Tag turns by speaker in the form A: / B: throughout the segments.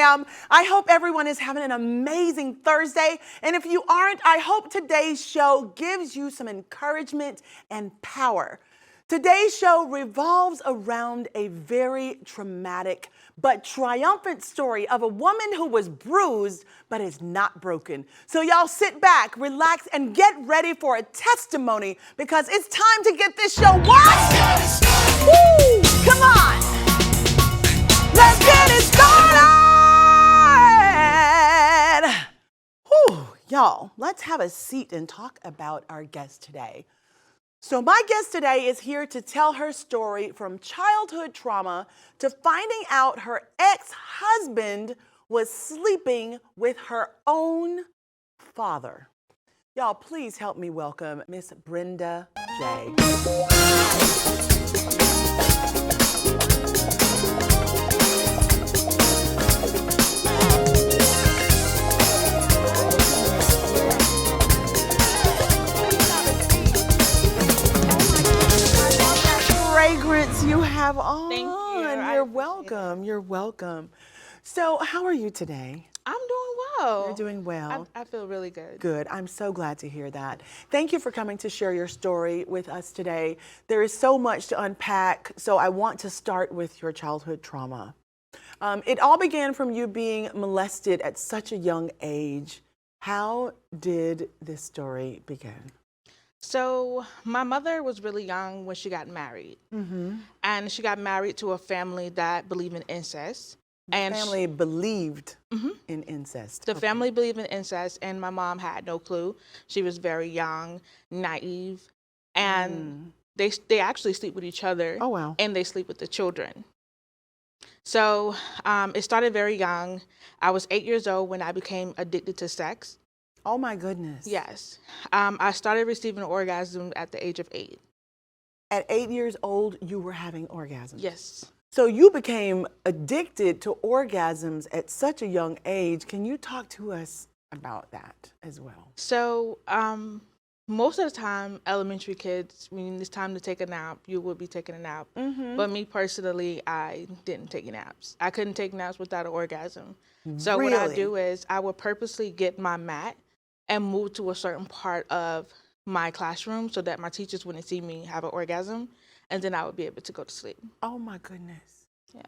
A: am. I hope everyone is having an amazing Thursday. And if you aren't, I hope today's show gives you some encouragement and power. Today's show revolves around a very traumatic but triumphant story of a woman who was bruised but is not broken. So y'all sit back, relax, and get ready for a testimony because it's time to get this show what? Woo! Come on! Let's get it started! Whew, y'all, let's have a seat and talk about our guest today. So my guest today is here to tell her story from childhood trauma to finding out her ex-husband was sleeping with her own father. Y'all, please help me welcome Miss Brenda J. Fragrance you have on.
B: Thank you.
A: You're welcome. You're welcome. So, how are you today?
B: I'm doing well.
A: You're doing well.
B: I feel really good.
A: Good. I'm so glad to hear that. Thank you for coming to share your story with us today. There is so much to unpack, so I want to start with your childhood trauma. It all began from you being molested at such a young age. How did this story begin?
B: So my mother was really young when she got married. Mm-hmm. And she got married to a family that believed in incest.
A: The family believed in incest.
B: The family believed in incest, and my mom had no clue. She was very young, naive, and they actually sleep with each other.
A: Oh, wow.
B: And they sleep with the children. So it started very young. I was 8 years old when I became addicted to sex.
A: Oh my goodness.
B: Yes. I started receiving orgasm at the age of 8.
A: At 8 years old, you were having orgasms?
B: Yes.
A: So you became addicted to orgasms at such a young age. Can you talk to us about that as well?
B: So most of the time, elementary kids, when it's time to take a nap, you would be taking a nap. Mm-hmm. But me personally, I didn't take naps. I couldn't take naps without an orgasm. So
A: Really?
B: what I do is I would purposely get my mat and move to a certain part of my classroom so that my teachers wouldn't see me have an orgasm, and then I would be able to go to sleep.
A: Oh my goodness.
B: Yeah.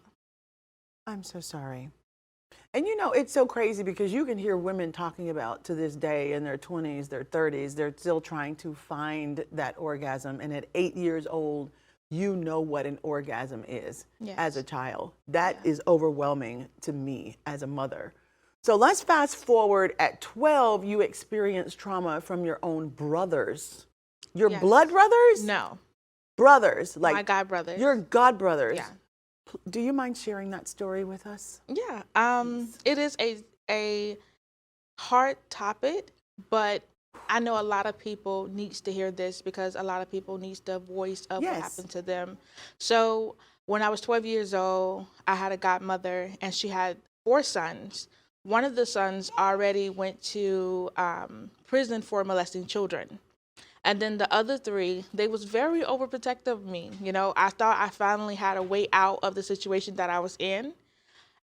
A: I'm so sorry. And you know, it's so crazy because you can hear women talking about to this day in their 20s, their 30s, they're still trying to find that orgasm. And at 8 years old, you know what an orgasm is as a child. That is overwhelming to me as a mother. So let's fast forward. At 12, you experienced trauma from your own brothers. Your blood brothers?
B: No.
A: Brothers. Like
B: my god brothers.
A: Your god brothers.
B: Yeah.
A: Do you mind sharing that story with us?
B: Yeah. It is a hard topic, but I know a lot of people needs to hear this because a lot of people needs the voice of what happened to them. So when I was 12 years old, I had a godmother and she had 4 sons. One of the sons already went to prison for molesting children. And then the other 3, they was very overprotective of me. You know, I thought I finally had a way out of the situation that I was in.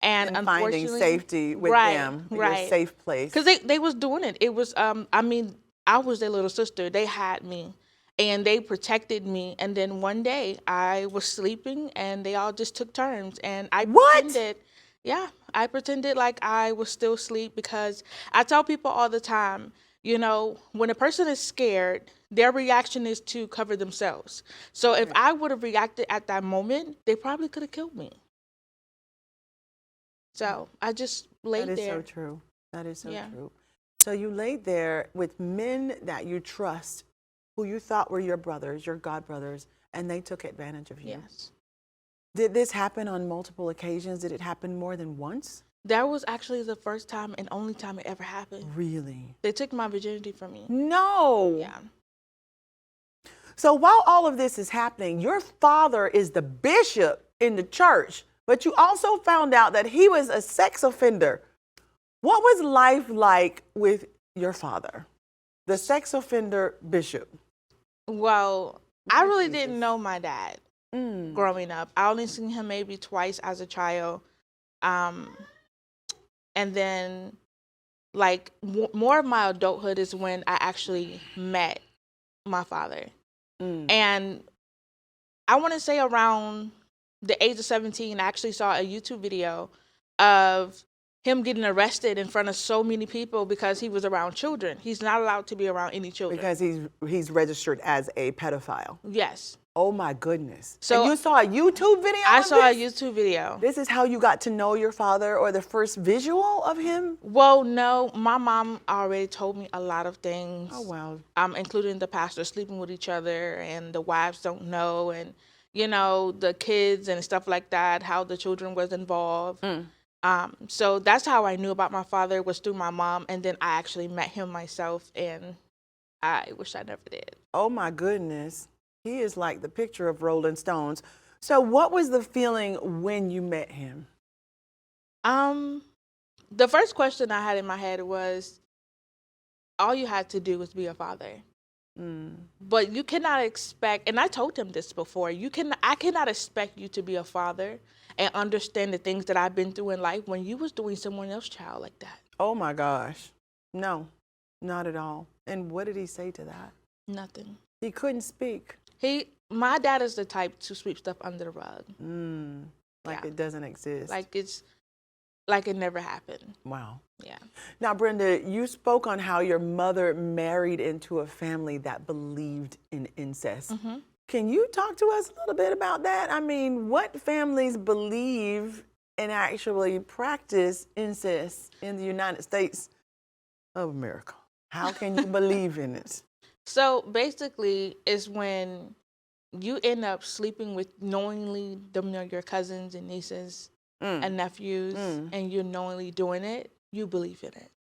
B: And unfortunately,
A: finding safety with them, your safe place.
B: Because they was doing it. It was, I was their little sister. They had me. And they protected me. And then one day I was sleeping and they all just took turns. And I pretended. Yeah, I pretended like I was still asleep because I tell people all the time, you know, when a person is scared, their reaction is to cover themselves. So if I would have reacted at that moment, they probably could have killed me. So I just laid there.
A: That is so true. That is so true. So you laid there with men that you trust, who you thought were your brothers, your god brothers, and they took advantage of you.
B: Yes.
A: Did this happen on multiple occasions? Did it happen more than once?
B: That was actually the first time and only time it ever happened.
A: Really?
B: They took my virginity from me.
A: No.
B: Yeah.
A: So while all of this is happening, your father is the bishop in the church, but you also found out that he was a sex offender. What was life like with your father, the sex offender bishop?
B: Well, I really didn't know my dad growing up. I only seen him maybe twice as a child. And then, like, more of my adulthood is when I actually met my father. And I want to say around the age of 17, I actually saw a YouTube video of him getting arrested in front of so many people because he was around children. He's not allowed to be around any children.
A: Because he's registered as a pedophile.
B: Yes.
A: Oh my goodness.
B: So
A: and you saw a YouTube video?
B: I saw a YouTube video.
A: This is how you got to know your father, or the first visual of him?
B: Well, no, my mom already told me a lot of things.
A: Oh, wow.
B: Including the pastors sleeping with each other and the wives don't know, and, you know, the kids and stuff like that, how the children was involved. So that's how I knew about my father, was through my mom. And then I actually met him myself, and I wish I never did.
A: Oh my goodness. He is like the picture of Rolling Stones. So what was the feeling when you met him?
B: The first question I had in my head was, all you had to do was be a father. But you cannot expect, and I told him this before, I cannot expect you to be a father and understand the things that I've been through in life when you was doing someone else's child like that.
A: Oh my gosh. No, not at all. And what did he say to that?
B: Nothing.
A: He couldn't speak.
B: My dad is the type to sweep stuff under the rug.
A: Like it doesn't exist.
B: Like it never happened.
A: Wow.
B: Yeah.
A: Now, Brenda, you spoke on how your mother married into a family that believed in incest. Can you talk to us a little bit about that? I mean, what families believe and actually practice incest in the United States of America? How can you believe in it?
B: So basically, it's when you end up sleeping with knowingly your cousins and nieces and nephews, and you're knowingly doing it, you believe in it.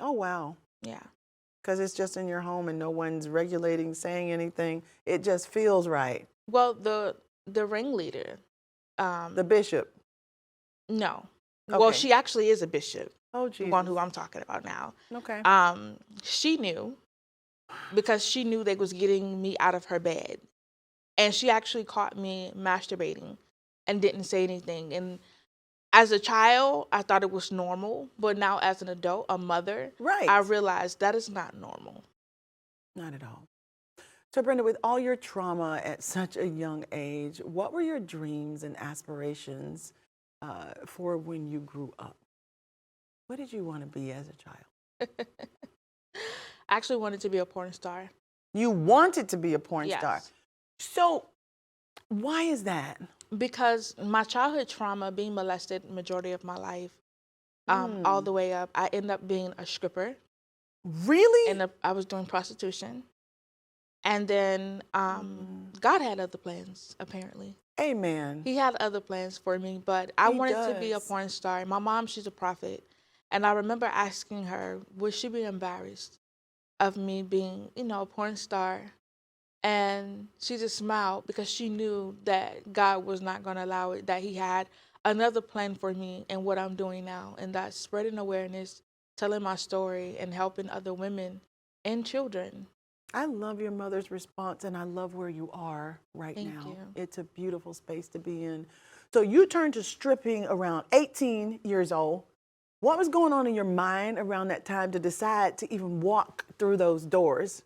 A: Oh, wow.
B: Yeah.
A: Because it's just in your home and no one's regulating, saying anything. It just feels right.
B: Well, the ringleader.
A: The bishop.
B: No.
A: Okay.
B: Well, she actually is a bishop.
A: Oh, Jesus.
B: The one who I'm talking about now.
A: Okay.
B: She knew, because she knew they was getting me out of her bed. And she actually caught me masturbating and didn't say anything. And as a child, I thought it was normal. But now as an adult, a mother,
A: right,
B: I realized that is not normal.
A: Not at all. So, Brenda, with all your trauma at such a young age, what were your dreams and aspirations for when you grew up? What did you want to be as a child?
B: I actually wanted to be a porn star.
A: You wanted to be a porn
B: Yes.
A: star. So why is that?
B: Because my childhood trauma, being molested majority of my life, all the way up, I ended up being a stripper.
A: Really?
B: And I was doing prostitution. And then God had other plans, apparently.
A: Amen.
B: He had other plans for me, but I wanted to be a
A: does.
B: porn star. My mom, she's a prophet. And I remember asking her, would she be embarrassed of me being, a porn star? And she just smiled, because she knew that God was not going to allow it, that he had another plan for me and what I'm doing now. And that's spreading awareness, telling my story, and helping other women and children.
A: I love your mother's response, and I love where you are right
B: Thank
A: now.
B: you.
A: It's a beautiful space to be in. So you turned to stripping around 18 years old. What was going on in your mind around that time to decide to even walk through those doors?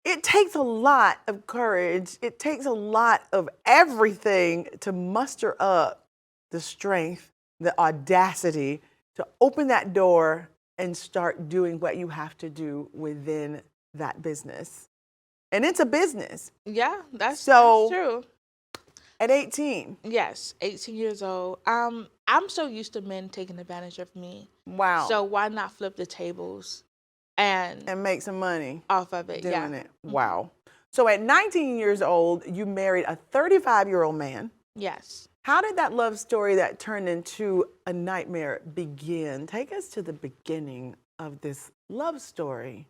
A: It takes a lot of courage. It takes a lot of everything to muster up the strength, the audacity to open that door and start doing what you have to do within that business. And it's a business.
B: Yeah, that's true.
A: At 18.
B: Yes, 18 years old. I'm so used to men taking advantage of me.
A: Wow.
B: So why not flip the tables and
A: make some money
B: off of it?
A: doing it. Wow. So at 19 years old, you married a 35-year-old man.
B: Yes.
A: How did that love story that turned into a nightmare begin? Take us to the beginning of this love story,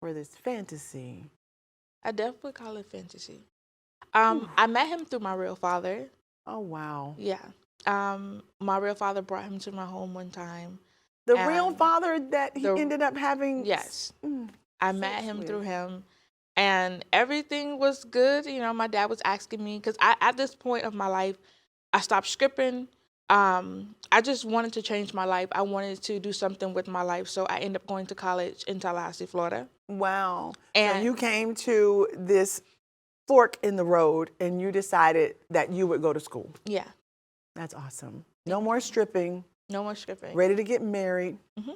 A: or this fantasy.
B: I definitely call it fantasy. I met him through my real father.
A: Oh, wow.
B: Yeah. My real father brought him to my home one time.
A: The real father that he ended up having?
B: Yes. I met him through him, and everything was good. My dad was asking me, because at this point of my life, I stopped stripping, I just wanted to change my life. I wanted to do something with my life. So I ended up going to college in Tallahassee, Florida.
A: Wow.
B: And
A: so you came to this fork in the road and you decided that you would go to school.
B: Yeah.
A: That's awesome. No more stripping.
B: No more stripping.
A: Ready to get married.
B: Mm-hmm.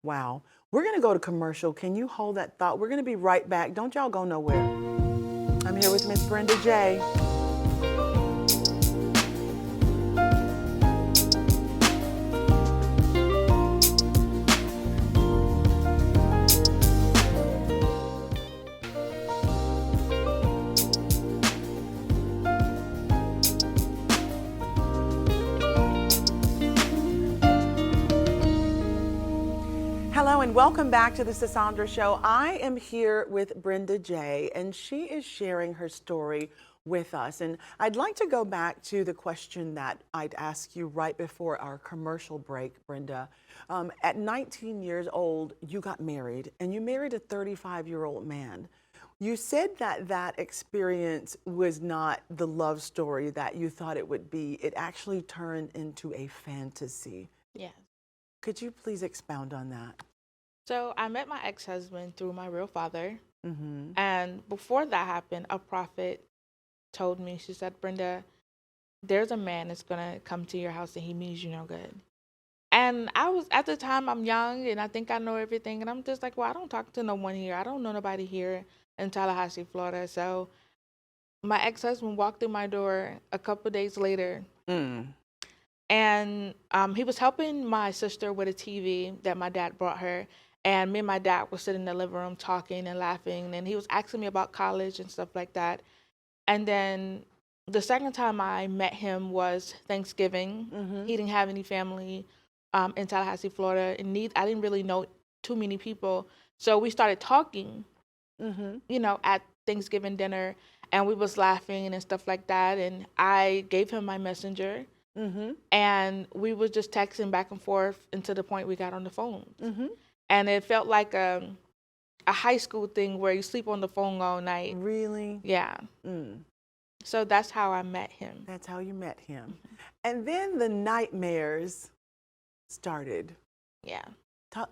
A: Wow. We're going to go to commercial. Can you hold that thought? We're going to be right back. Don't y'all go nowhere. I'm here with Miss Brenda J. Hello and welcome back to the Sisaundra Show. I am here with Brenda J, and she is sharing her story with us. And I'd like to go back to the question that I'd ask you right before our commercial break, Brenda. At 19 years old, you got married, and you married a 35-year-old man. You said that that experience was not the love story that you thought it would be. It actually turned into a fantasy.
B: Yeah.
A: Could you please expound on that?
B: So I met my ex-husband through my real father.
A: Mm-hmm.
B: And before that happened, a prophet told me, she said, Brenda, there's a man that's going to come to your house and he means you no good. And I was, at the time, I'm young and I think I know everything. And I'm just like, well, I don't talk to no one here. I don't know nobody here in Tallahassee, Florida. So my ex-husband walked through my door a couple of days later. And he was helping my sister with a TV that my dad brought her. And me and my dad were sitting in the living room talking and laughing. And he was asking me about college and stuff like that. And then the second time I met him was Thanksgiving.
A: Mm-hmm.
B: He didn't have any family in Tallahassee, Florida. And I didn't really know too many people. So we started talking, you know, at Thanksgiving dinner. And we was laughing and stuff like that. And I gave him my messenger. And we was just texting back and forth until the point we got on the phone. And it felt like a high school thing where you sleep on the phone all night.
A: Really?
B: Yeah. So that's how I met him.
A: That's how you met him. And then the nightmares started.
B: Yeah.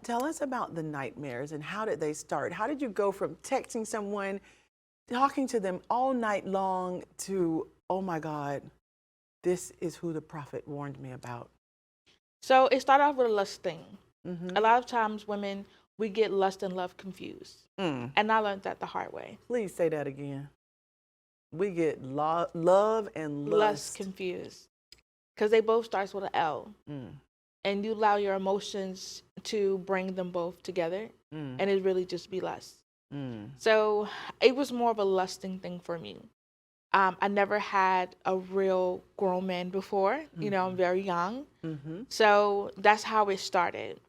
A: Tell us about the nightmares and how did they start? How did you go from texting someone, talking to them all night long to, oh my God, this is who the prophet warned me about?
B: So it started off with a lust thing. A lot of times women, we get lust and love confused. And I learned that the hard way.
A: Please say that again. We get love and lust.
B: Lust confused. Because they both starts with an L. And you allow your emotions to bring them both together. And it really just be lust. So it was more of a lusting thing for me. I never had a real grown man before. You know, I'm very young. So that's how it started.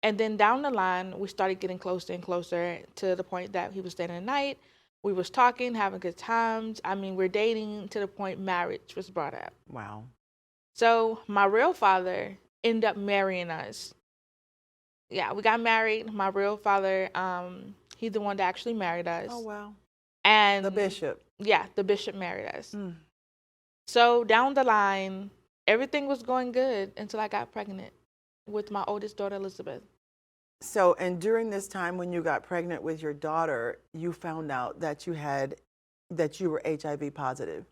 B: And then down the line, we started getting closer and closer to the point that he was staying the night. We was talking, having good times. I mean, we're dating to the point marriage was brought up.
A: Wow.
B: So my real father ended up marrying us. Yeah, we got married. My real father, he's the one that actually married us.
A: Oh, wow.
B: And
A: the bishop.
B: Yeah, the bishop married us. So down the line, everything was going good until I got pregnant with my oldest daughter, Elizabeth.
A: So, and during this time when you got pregnant with your daughter, you found out that you were HIV positive.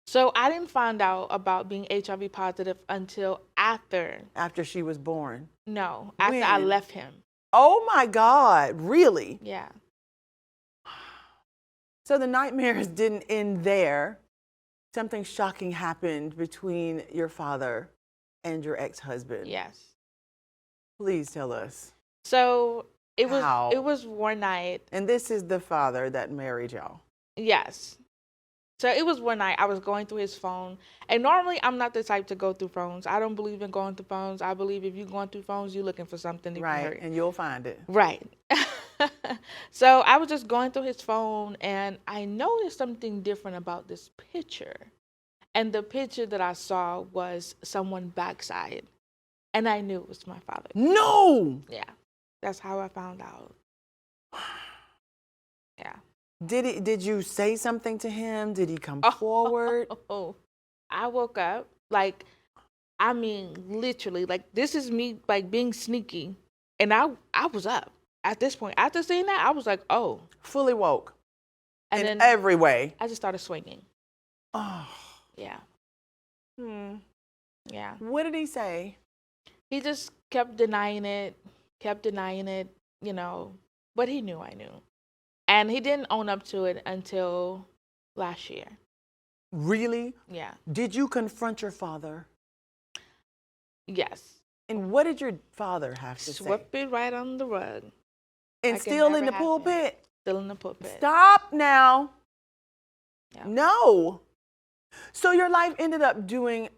B: So I didn't find out about being HIV positive until after.
A: After she was born?
B: No, after I left him.
A: Oh my God, really?
B: Yeah.
A: So the nightmares didn't end there. Something shocking happened between your father and your ex-husband.
B: Yes.
A: Please tell us.
B: So it was one night.
A: And this is the father that married y'all.
B: Yes. So it was one night I was going through his phone. And normally I'm not the type to go through phones. I don't believe in going through phones. I believe if you're going through phones, you're looking for something to
A: Right, and you'll find it.
B: Right. So I was just going through his phone and I noticed something different about this picture. And the picture that I saw was someone backside. And I knew it was my father.
A: No!
B: Yeah. That's how I found out. Yeah.
A: Did you say something to him? Did he come forward?
B: I woke up, like, I mean, literally, like, this is me, like, being sneaky. And I was up at this point. After seeing that, I was like, oh.
A: Fully woke.
B: And
A: in
B: then
A: every way.
B: I just started swinging.
A: Oh.
B: Yeah. Yeah.
A: What did he say?
B: He just kept denying it, you know. But he knew I knew. And he didn't own up to it until last year.
A: Really?
B: Yeah.
A: Did you confront your father?
B: Yes.
A: And what did your father have to say?
B: Swept it right on the rug.
A: And
B: Like
A: still in the pulpit?
B: Still in the pulpit.
A: Stop now.
B: Yeah.
A: No. So your life ended up doing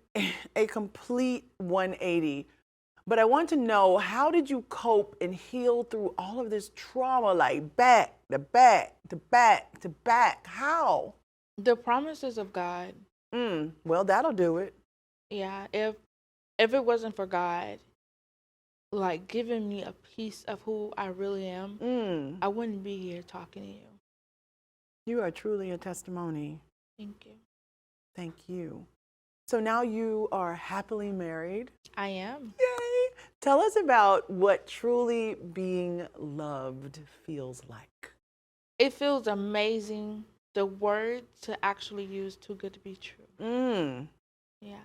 A: a complete 180. But I want to know, how did you cope and heal through all of this trauma, like back to back to back to back? How?
B: The promises of God.
A: Well, that'll do it.
B: Yeah. If it wasn't for God, like, giving me a piece of who I really am, I wouldn't be here talking to you.
A: You are truly a testimony.
B: Thank you.
A: Thank you. So now you are happily married.
B: I am.
A: Yay! Tell us about what truly being loved feels like.
B: It feels amazing. The word to actually use, too good to be true. Yeah.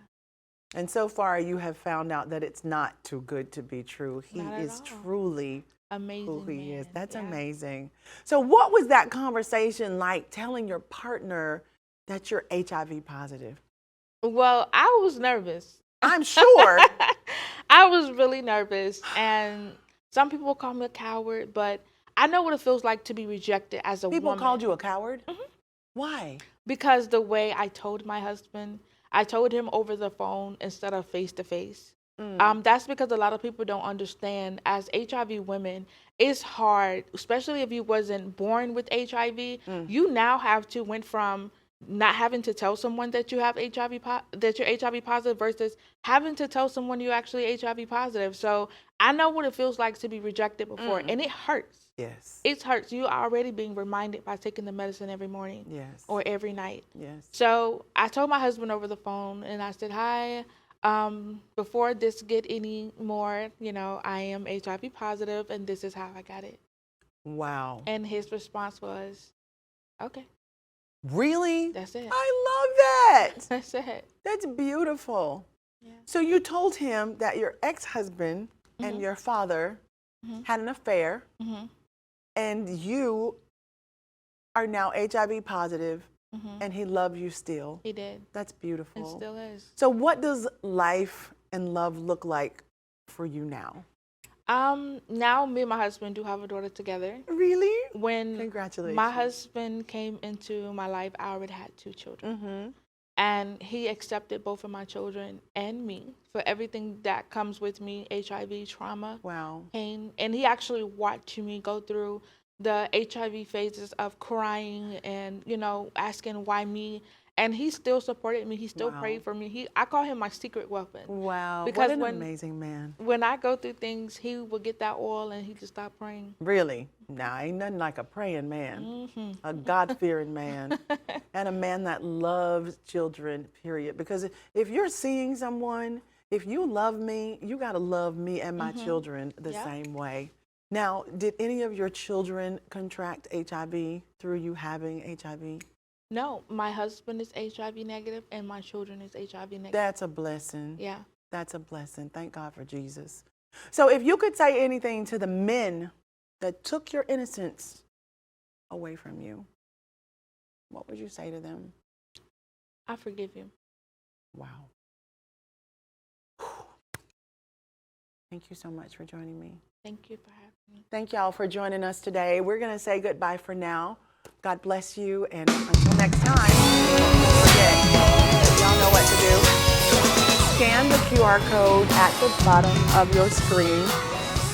A: And so far you have found out that it's not too good to be true. He is truly
B: amazing
A: who he
B: man.
A: is. That's
B: Yeah.
A: amazing. So what was that conversation like, telling your partner that you're HIV positive?
B: Well, I was nervous.
A: I'm sure.
B: I was really nervous. And some people call me a coward, but I know what it feels like to be rejected as a woman.
A: People called you a coward? Why?
B: Because the way I told my husband, I told him over the phone instead of face to face. That's because a lot of people don't understand, as HIV women, it's hard, especially if you wasn't born with HIV. You now have to went from not having to tell someone that you have that you're HIV positive versus having to tell someone you're actually HIV positive. So I know what it feels like to be rejected before, and it hurts.
A: Yes.
B: It hurts. You are already being reminded by taking the medicine every morning.
A: Yes.
B: Or every night.
A: Yes.
B: So I told my husband over the phone, and I said, hi, before this get any more, I am HIV positive, and this is how I got it.
A: Wow.
B: And his response was, okay.
A: Really?
B: That's it.
A: I love that.
B: That's it.
A: That's beautiful.
B: Yeah.
A: So you told him that your ex-husband and your father had an affair, and you are now HIV positive, and he loved you still.
B: He did.
A: That's beautiful.
B: It still is.
A: So what does life and love look like for you now?
B: Now me and my husband do have a daughter together.
A: Really?
B: When
A: Congratulations.
B: my husband came into my life, I already had 2 children. And he accepted both of my children and me for everything that comes with me, HIV, trauma, pain. And he actually watched me go through the HIV phases of crying and, asking why me. And he still supported me. He still prayed for me. I call him my secret weapon.
A: Wow,
B: because
A: what an amazing man.
B: When I go through things, he will get that oil and he just stop praying.
A: Really? Nah, ain't nothing like a praying man, a God-fearing man, and a man that loves children, period. Because if you're seeing someone, if you love me, you got to love me and my children the same way. Now, did any of your children contract HIV through you having HIV?
B: No, my husband is HIV negative and my children is HIV negative.
A: That's a blessing.
B: Yeah.
A: That's a blessing. Thank God for Jesus. So if you could say anything to the men that took your innocence away from you, what would you say to them?
B: I forgive you.
A: Wow. Thank you so much for joining me.
B: Thank you for having me.
A: Thank y'all for joining us today. We're going to say goodbye for now. God bless you, and until next time, don't forget, y'all know what to do. Scan the QR code at the bottom of your screen.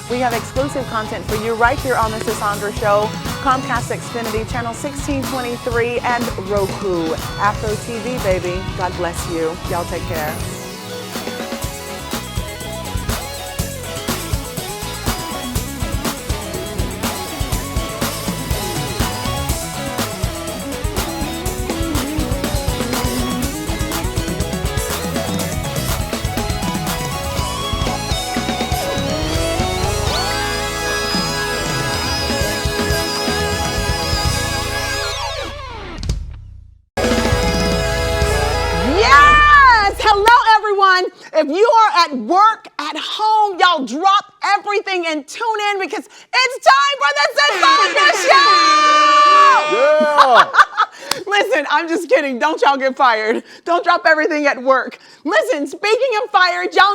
A: We have exclusive content for you right here on the Sisaundra Show, Comcast Xfinity, Channel 1623, and Roku. Afro TV, baby. God bless you. Y'all take care. home, y'all drop everything and tune in because it's time for the Sisaundra Show!
C: Yeah!
A: Listen, I'm just kidding. Don't y'all get fired. Don't drop everything at work. Listen, speaking of fired, y'all